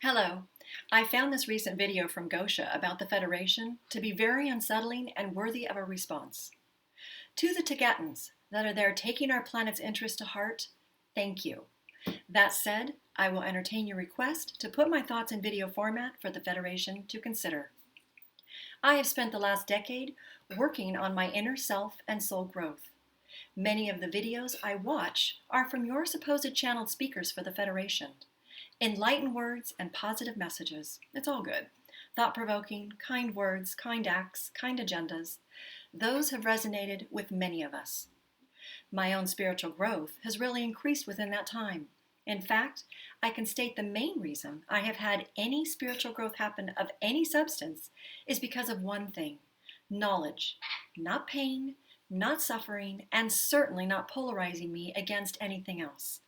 Hello. I found this recent video from Goshia about the Federation to be very unsettling and worthy of a response. To the Tigatans that are there taking our planet's interest to heart, thank you. That said, I will entertain your request to put my thoughts in video format for the Federation to consider. I have spent the last decade working on my inner self and soul growth. Many of the videos I watch are from your supposed channeled speakers for the Federation. Enlightened words and positive messages. It's all good. Thought-provoking, kind words, kind acts, kind agendas. Those have resonated with many of us. My own spiritual growth has really increased within that time. In fact, I can state the main reason I have had any spiritual growth happen of any substance is because of one thing: knowledge. Not pain, not suffering, and certainly not polarizing me against anything else.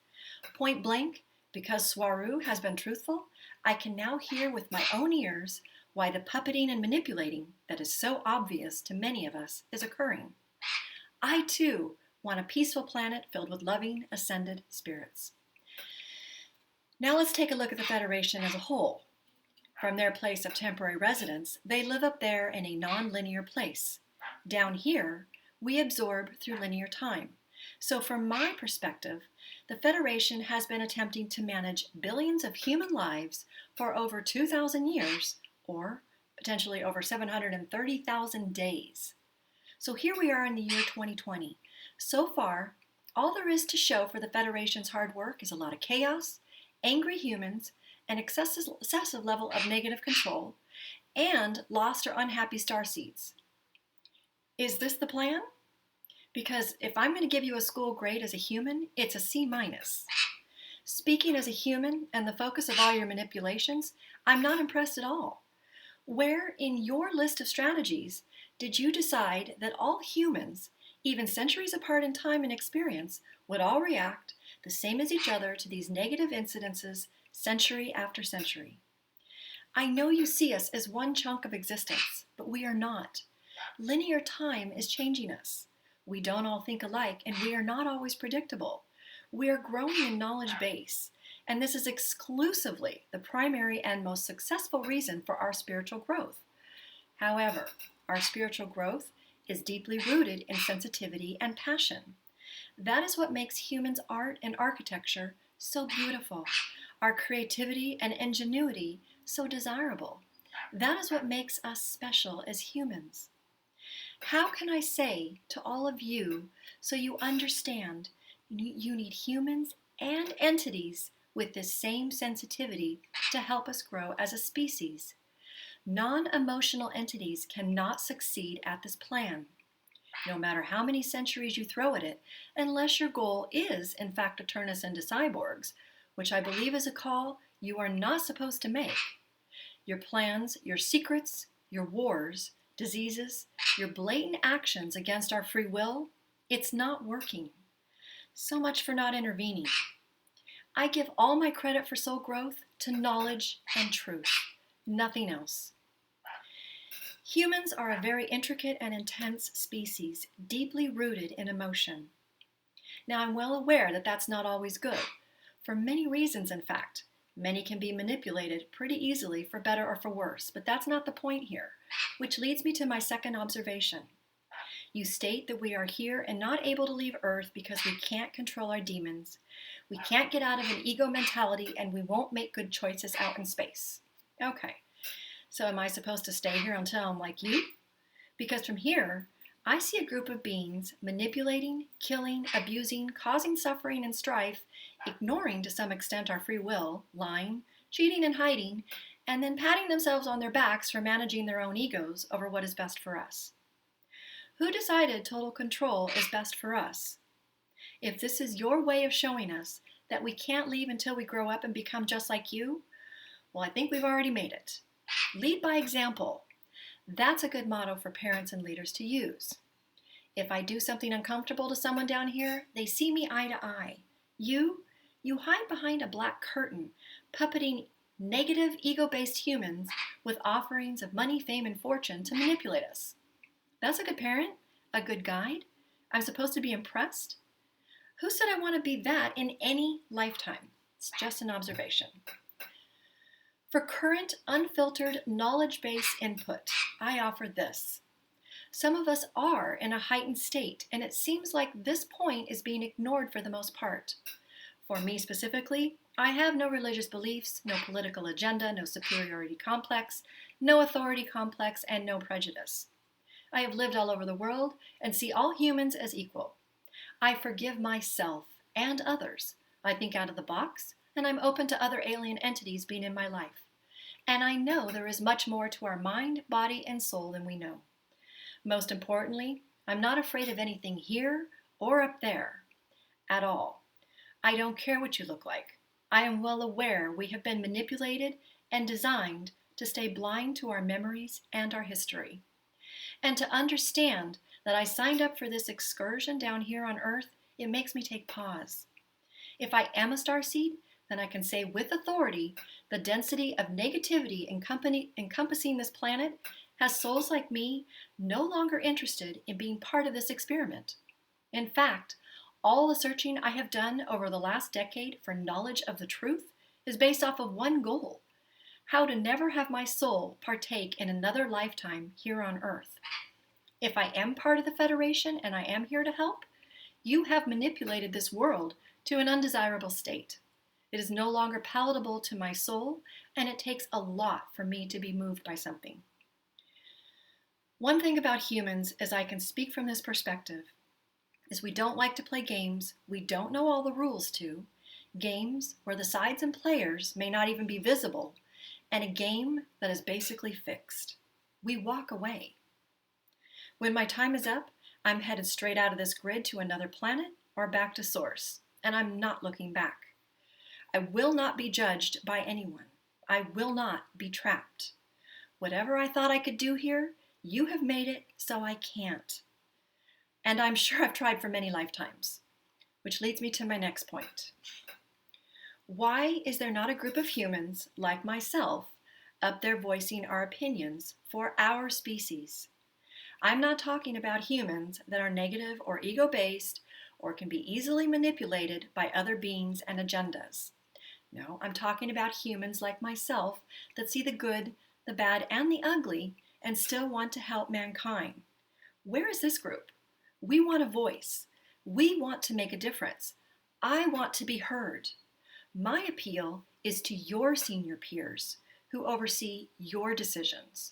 Point blank, because Swaru has been truthful, I can now hear with my own ears why the puppeting and manipulating that is so obvious to many of us is occurring. I, too, want a peaceful planet filled with loving, ascended spirits. Now let's take a look at the Federation as a whole. From their place of temporary residence, they live up there in a non-linear place. Down here, we absorb through linear time. So from my perspective, the Federation has been attempting to manage billions of human lives for over 2,000 years, or potentially over 730,000 days. So here we are in the year 2020. So far, all there is to show for the Federation's hard work is a lot of chaos, angry humans, an excessive level of negative control, and lost or unhappy starseeds. Is this the plan? Because if I'm going to give you a school grade as a human, it's a C-. Speaking as a human and the focus of all your manipulations, I'm not impressed at all. Where in your list of strategies did you decide that all humans, even centuries apart in time and experience, would all react the same as each other to these negative incidences century after century? I know you see us as one chunk of existence, but we are not. Linear time is changing us. We don't all think alike, and we are not always predictable. We are growing in knowledge base, and this is exclusively the primary and most successful reason for our spiritual growth. However, our spiritual growth is deeply rooted in sensitivity and passion. That is what makes humans' art and architecture so beautiful, our creativity and ingenuity so desirable. That is what makes us special as humans. How can I say to all of you so you understand you need humans and entities with this same sensitivity to help us grow as a species? Non-emotional entities cannot succeed at this plan, no matter how many centuries you throw at it, unless your goal is, in fact, to turn us into cyborgs, which I believe is a call you are not supposed to make. Your plans, your secrets, your wars, diseases, your blatant actions against our free will, it's not working. So much for not intervening. I give all my credit for soul growth to knowledge and truth, nothing else. Humans are a very intricate and intense species, deeply rooted in emotion. Now, I'm well aware that that's not always good, for many reasons, in fact. Many can be manipulated pretty easily for better or for worse, but that's not the point here, which leads me to my second observation. You state that we are here and not able to leave Earth because we can't control our demons, we can't get out of an ego mentality, and we won't make good choices out in space. Okay, so am I supposed to stay here until I'm like you? Because from here, I see a group of beings manipulating, killing, abusing, causing suffering and strife, ignoring to some extent our free will, lying, cheating and hiding, and then patting themselves on their backs for managing their own egos over what is best for us. Who decided total control is best for us? If this is your way of showing us that we can't leave until we grow up and become just like you, well, I think we've already made it. Lead by example. That's a good motto for parents and leaders to use. If I do something uncomfortable to someone down here, they see me eye to eye. You hide behind a black curtain, puppeting negative, ego-based humans with offerings of money, fame, and fortune to manipulate us. That's a good parent? A good guide? I'm supposed to be impressed? Who said I want to be that in any lifetime? It's just an observation. For current, unfiltered, knowledge-based input, I offer this. Some of us are in a heightened state, and it seems like this point is being ignored for the most part. For me specifically, I have no religious beliefs, no political agenda, no superiority complex, no authority complex, and no prejudice. I have lived all over the world and see all humans as equal. I forgive myself and others. I think out of the box, and I'm open to other alien entities being in my life. And I know there is much more to our mind, body, and soul than we know. Most importantly, I'm not afraid of anything here or up there at all. I don't care what you look like. I am well aware we have been manipulated and designed to stay blind to our memories and our history. And to understand that I signed up for this excursion down here on Earth, it makes me take pause. If I am a starseed, then I can say with authority the density of negativity encompassing this planet has souls like me no longer interested in being part of this experiment. In fact, all the searching I have done over the last decade for knowledge of the truth is based off of one goal: how to never have my soul partake in another lifetime here on Earth. If I am part of the Federation and I am here to help, you have manipulated this world to an undesirable state. It is no longer palatable to my soul, and it takes a lot for me to be moved by something. One thing about humans, as I can speak from this perspective, is we don't like to play games we don't know all the rules to, games where the sides and players may not even be visible, and a game that is basically fixed. We walk away. When my time is up, I'm headed straight out of this grid to another planet or back to source, and I'm not looking back. I will not be judged by anyone. I will not be trapped. Whatever I thought I could do here, you have made it so I can't. And I'm sure I've tried for many lifetimes, which leads me to my next point. Why is there not a group of humans like myself up there voicing our opinions for our species? I'm not talking about humans that are negative or ego-based or can be easily manipulated by other beings and agendas. No, I'm talking about humans like myself that see the good, the bad, and the ugly and still want to help mankind. Where is this group? We want a voice. We want to make a difference. I want to be heard. My appeal is to your senior peers who oversee your decisions.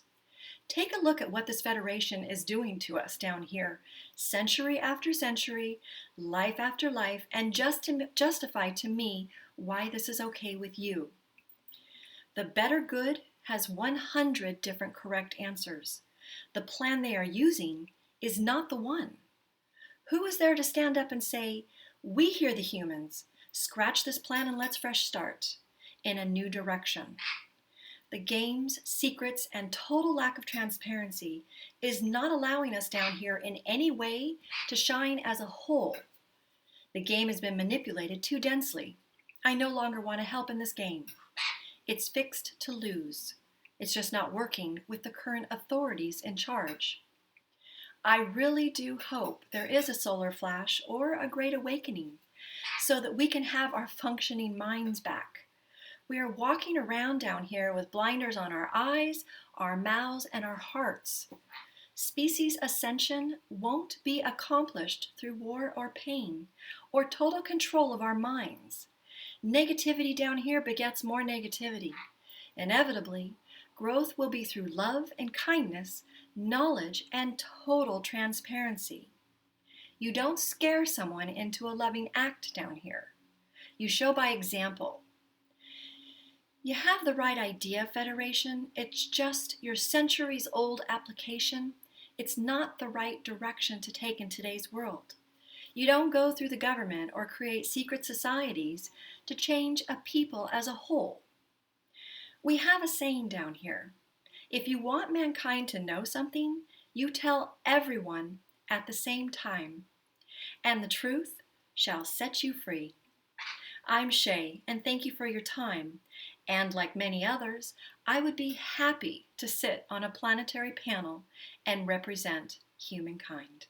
Take a look at what this Federation is doing to us down here, century after century, life after life, and just to justify to me why this is okay with you. The better good has 100 different correct answers. The plan they are using is not the one. Who is there to stand up and say, we hear the humans, scratch this plan and let's fresh start in a new direction? The games, secrets, and total lack of transparency is not allowing us down here in any way to shine as a whole. The game has been manipulated too densely. I no longer want to help in this game. It's fixed to lose. It's just not working with the current authorities in charge. I really do hope there is a solar flash or a great awakening so that we can have our functioning minds back. We are walking around down here with blinders on our eyes, our mouths, and our hearts. Species ascension won't be accomplished through war or pain or total control of our minds. Negativity down here begets more negativity. Inevitably, growth will be through love and kindness, knowledge, and total transparency. You don't scare someone into a loving act down here. You show by example. You have the right idea, Federation. It's just your centuries-old application. It's not the right direction to take in today's world. You don't go through the government or create secret societies to change a people as a whole. We have a saying down here. If you want mankind to know something, you tell everyone at the same time, and the truth shall set you free. I'm Shay, and thank you for your time. And like many others, I would be happy to sit on a planetary panel and represent humankind.